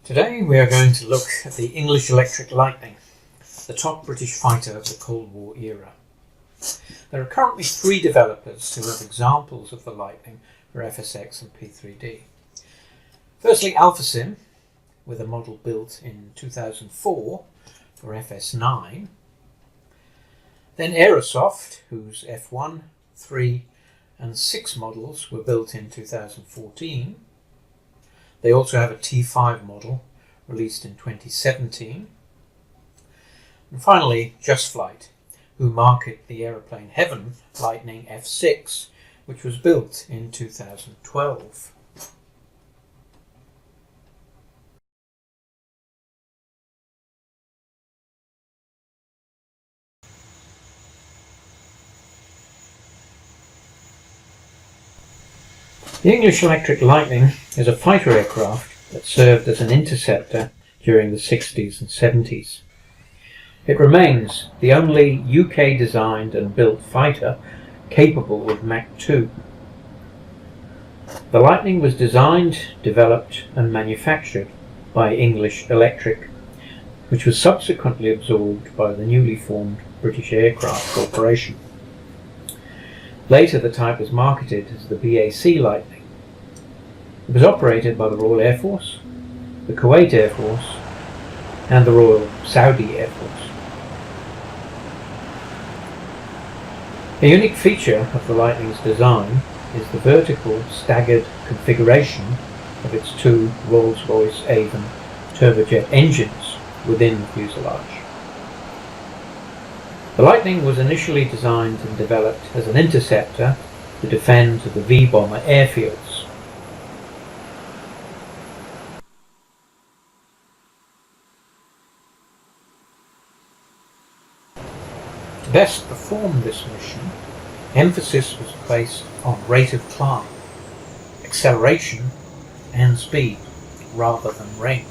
Today we are going to look at the English Electric Lightning, the top British fighter of the Cold War era. There are currently 3 developers who have examples of the Lightning for FSX and P3D. Firstly, Alphasim, with a model built in 2004 for FS9. Then Aerosoft, whose F1, 3 and 6 models were built in 2014. They also have a T5 model released in 2017. And finally, Just Flight, who market the Aeroplane Lightning F6, which was built in 2012. The English Electric Lightning is a fighter aircraft that served as an interceptor during the 60s and 70s. It remains the only UK designed and built fighter capable of Mach 2. The Lightning was designed, developed and manufactured by English Electric, which was subsequently absorbed by the newly formed British Aircraft Corporation. Later the type was marketed as the BAC Lightning. It was operated by the Royal Air Force, the Kuwait Air Force and the Royal Saudi Air Force. A unique feature of the Lightning's design is the vertical staggered configuration of its 2 Rolls-Royce Avon turbojet engines within the fuselage. The Lightning was initially designed and developed as an interceptor to defend the V-bomber airfields. To best perform this mission, emphasis was placed on rate of climb, acceleration and speed rather than range.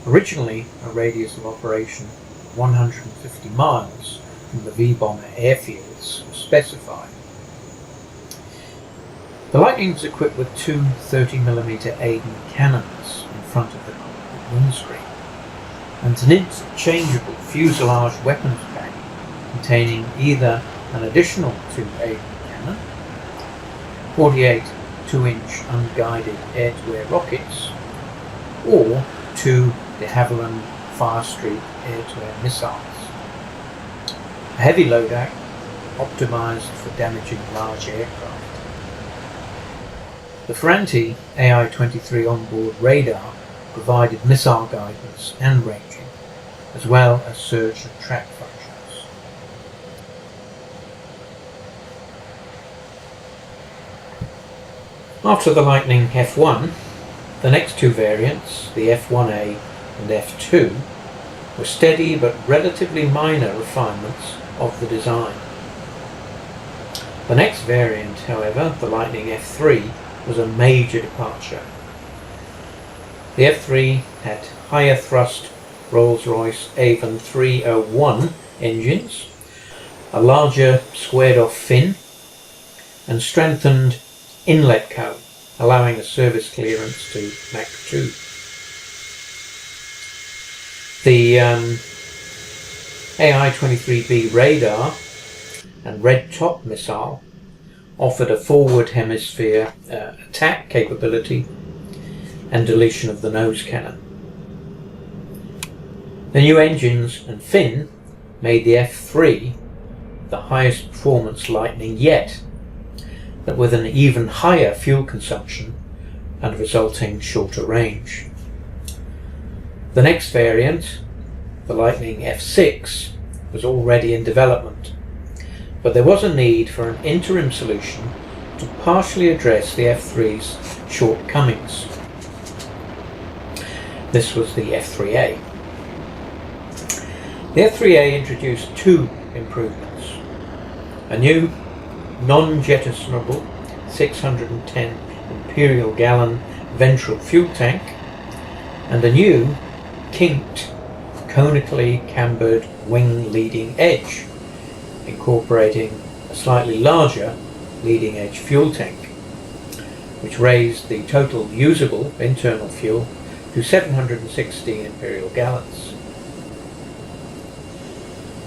Originally, a radius of operation 150 miles from the V-bomber airfields was specified. The Lightning was equipped with 2 30mm Aden cannons in front of the cockpit windscreen and an interchangeable fuselage weapons pack containing either an additional 2 Aden cannon, 48 2-inch unguided air-to-air rockets, or 2 de Havilland Firestreak air-to-air missiles. A heavy loadout optimized for damaging large aircraft. The Ferranti AI-23 onboard radar provided missile guidance and ranging, as well as search and track functions. After the Lightning F1, the next 2 variants, the F1A and F2, were steady but relatively minor refinements of the design. The next variant, however, the Lightning F3, was a major departure. The F3 had higher thrust Rolls-Royce Avon 301 engines, a larger squared-off fin, and strengthened inlet cone, allowing a service clearance to Mach 2. The AI-23B radar and red top missile offered a forward hemisphere attack capability and deletion of the nose cannon. The new engines and fin made the F3 the highest performance Lightning yet, but with an even higher fuel consumption and resulting shorter range. The next variant, the Lightning F6, was already in development, but there was a need for an interim solution to partially address the F3's shortcomings. This was the F3A. The F3A introduced 2 improvements: a new non-jettisonable 610 imperial gallon ventral fuel tank and a new kinked conically cambered wing leading edge, incorporating a slightly larger leading edge fuel tank, which raised the total usable internal fuel to 760 imperial gallons.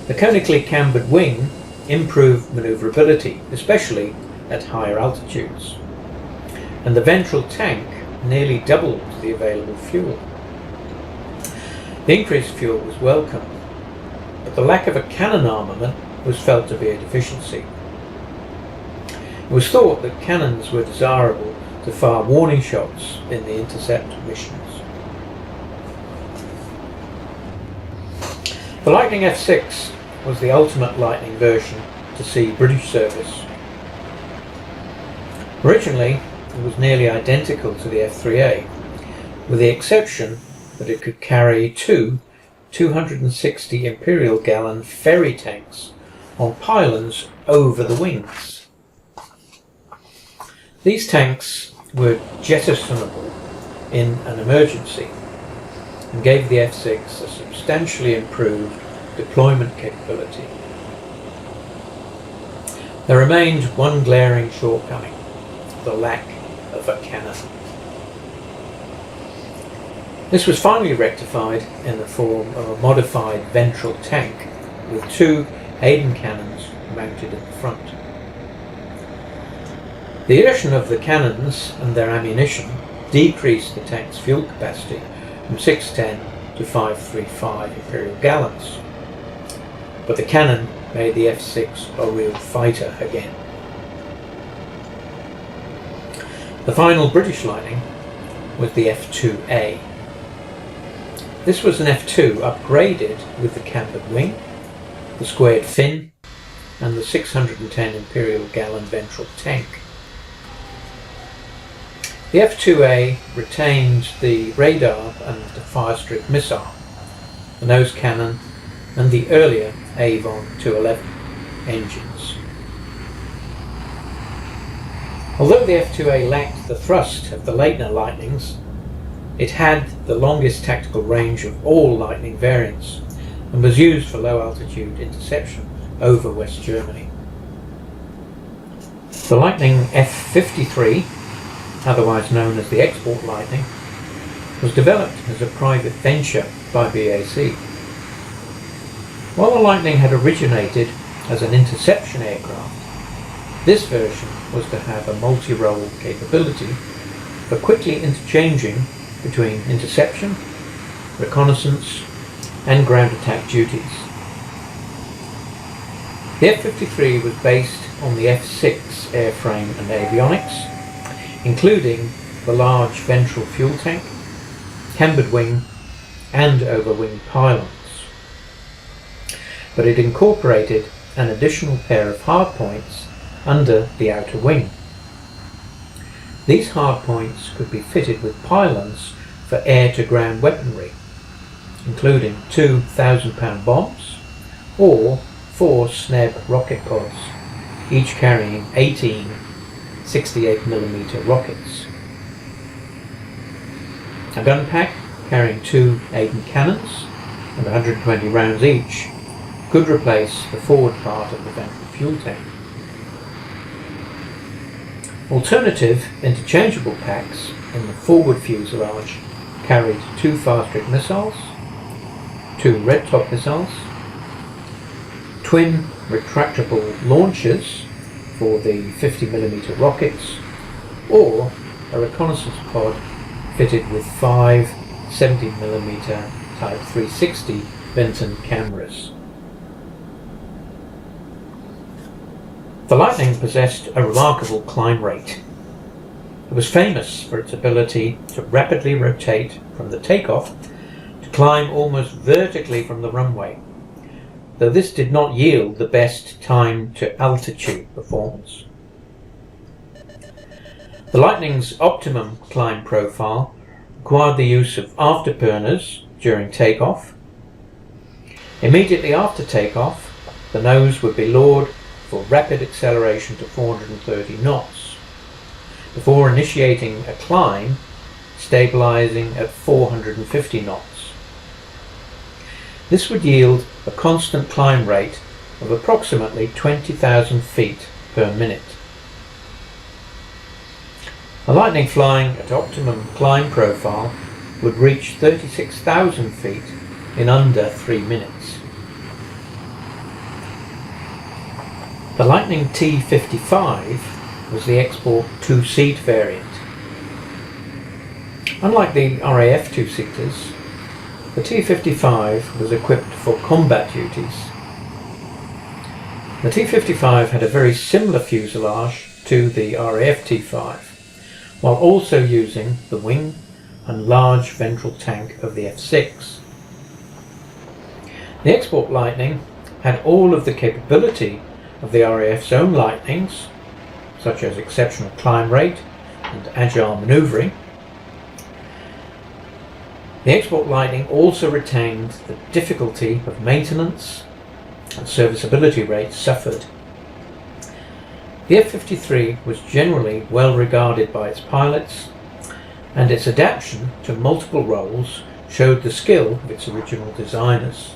The conically cambered wing improved manoeuvrability, especially at higher altitudes, and the ventral tank nearly doubled the available fuel. The increased fuel was welcome, but the lack of a cannon armament was felt to be a deficiency. It was thought that cannons were desirable to fire warning shots in the intercept missions. The Lightning F6 was the ultimate Lightning version to see British service. Originally, it was nearly identical to the F3A, with the exception that it could carry two 260 imperial gallon ferry tanks on pylons over the wings. These tanks were jettisonable in an emergency and gave the F6 a substantially improved deployment capability. There remained one glaring shortcoming: the lack of a cannon. This was finally rectified in the form of a modified ventral tank with two Hayden cannons mounted at the front. The addition of the cannons and their ammunition decreased the tank's fuel capacity from 610 to 535 imperial gallons, but the cannon made the F6 a real fighter again. The final British Lightning was the F2A. This was an F2 upgraded with the cambered wing, the squared fin, and the 610 imperial gallon ventral tank. The F2A retained the radar and the fire-strip missile, the nose cannon, and the earlier Avon 211 engines. Although the F2A lacked the thrust of the later Lightnings, it had the longest tactical range of all Lightning variants and was used for low-altitude interception over West Germany. The Lightning F53, otherwise known as the Export Lightning, was developed as a private venture by BAC. While the Lightning had originated as an interception aircraft, this version was to have a multi-role capability for quickly interchanging between interception, reconnaissance, and ground attack duties. The F-53 was based on the F-6 airframe and avionics, including the large ventral fuel tank, cambered wing, and over-wing pylons. But it incorporated an additional pair of hardpoints under the outer wing. These hardpoints could be fitted with pylons for air-to-ground weaponry, including 2 1,000-pound bombs or 4 SNEB rocket pods, each carrying 18 68mm rockets. A gun pack carrying 2 Aden cannons and 120 rounds each could replace the forward part of the ventral fuel tank. Alternative interchangeable packs in the forward fuselage carried 2 fast-trip missiles, 2 red-top missiles, twin retractable launchers for the 50mm rockets, or a reconnaissance pod fitted with 5 70mm Type 360 Benton cameras. The Lightning possessed a remarkable climb rate. It was famous for its ability to rapidly rotate from the takeoff to climb almost vertically from the runway, though this did not yield the best time to altitude performance. The Lightning's optimum climb profile required the use of afterburners during takeoff. Immediately after takeoff, the nose would be lowered for rapid acceleration to 430 knots, before initiating a climb, stabilizing at 450 knots. This would yield a constant climb rate of approximately 20,000 feet per minute. A Lightning flying at optimum climb profile would reach 36,000 feet in under 3 minutes. The Lightning T55 was the export two-seat variant. Unlike the RAF two-seaters, the T55 was equipped for combat duties. The T55 had a very similar fuselage to the RAF T5, while also using the wing and large ventral tank of the F6. The export Lightning had all of the capability of the RAF's own Lightnings, such as exceptional climb rate and agile manoeuvring. The export Lightning also retained the difficulty of maintenance and serviceability rates suffered. The F-53 was generally well regarded by its pilots, and its adaptation to multiple roles showed the skill of its original designers.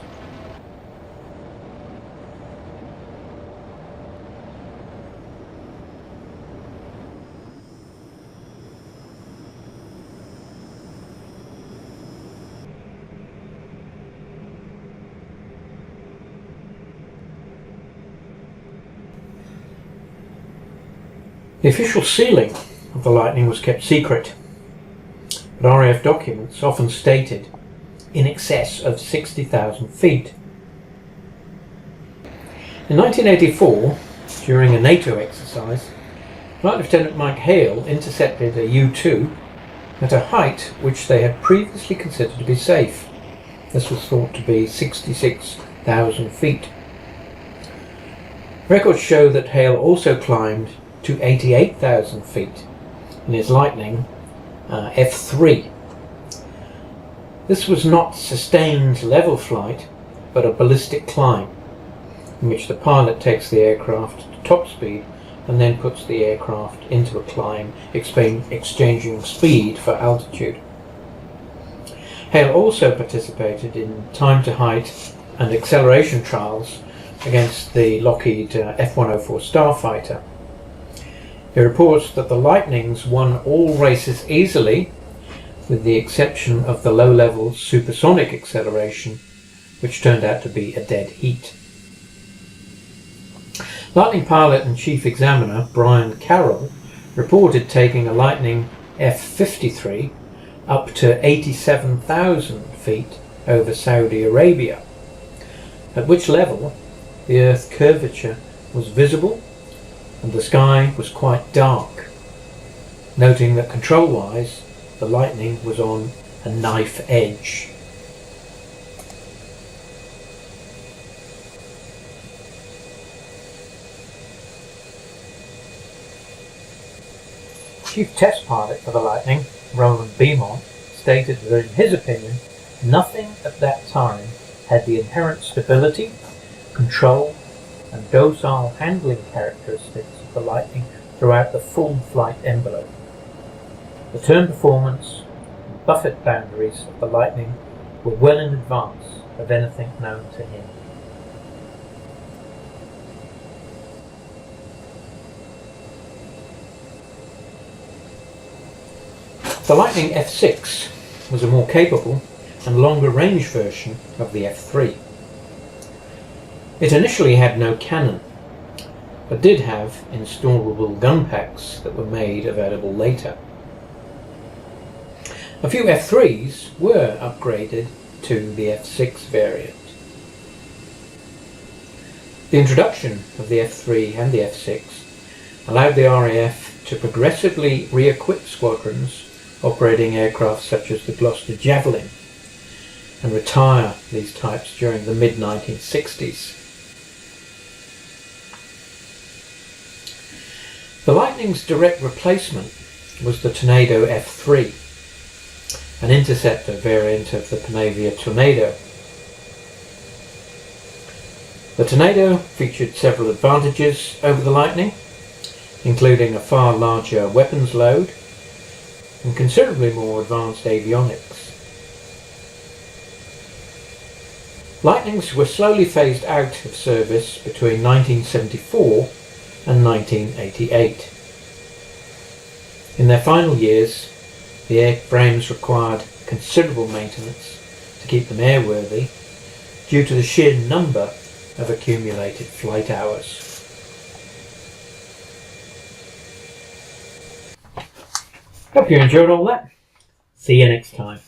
The official ceiling of the Lightning was kept secret, but RAF documents often stated in excess of 60,000 feet. In 1984, during a NATO exercise, Flight Lieutenant Mike Hale intercepted a U-2 at a height which they had previously considered to be safe. This was thought to be 66,000 feet. Records show that Hale also climbed to 88,000 feet in his Lightning F3. This was not sustained level flight, but a ballistic climb, in which the pilot takes the aircraft to top speed and then puts the aircraft into a climb, exchanging speed for altitude. Hale also participated in time to height and acceleration trials against the Lockheed F-104 Starfighter. He reports that the Lightnings won all races easily, with the exception of the low-level supersonic acceleration, which turned out to be a dead heat. Lightning pilot and chief examiner Brian Carroll reported taking a Lightning F-53 up to 87,000 feet over Saudi Arabia, at which level the Earth's curvature was visible and the sky was quite dark, noting that control-wise the Lightning was on a knife edge. Chief test pilot for the Lightning, Roland Beaumont, stated that in his opinion, nothing at that time had the inherent stability, control and docile handling characteristics of the Lightning throughout the full flight envelope. The turn performance and buffet boundaries of the Lightning were well in advance of anything known to him. The Lightning F6 was a more capable and longer range version of the F3. It initially had no cannon, but did have installable gun packs that were made available later. A few F3s were upgraded to the F6 variant. The introduction of the F3 and the F6 allowed the RAF to progressively re-equip squadrons operating aircraft such as the Gloucester Javelin and retire these types during the mid-1960s. The Lightning's direct replacement was the Tornado F3, an interceptor variant of the Panavia Tornado. The Tornado featured several advantages over the Lightning, including a far larger weapons load and considerably more advanced avionics. Lightnings were slowly phased out of service between 1974 and 1988. In their final years, the airframes required considerable maintenance to keep them airworthy due to the sheer number of accumulated flight hours. Hope you enjoyed all that. See you next time.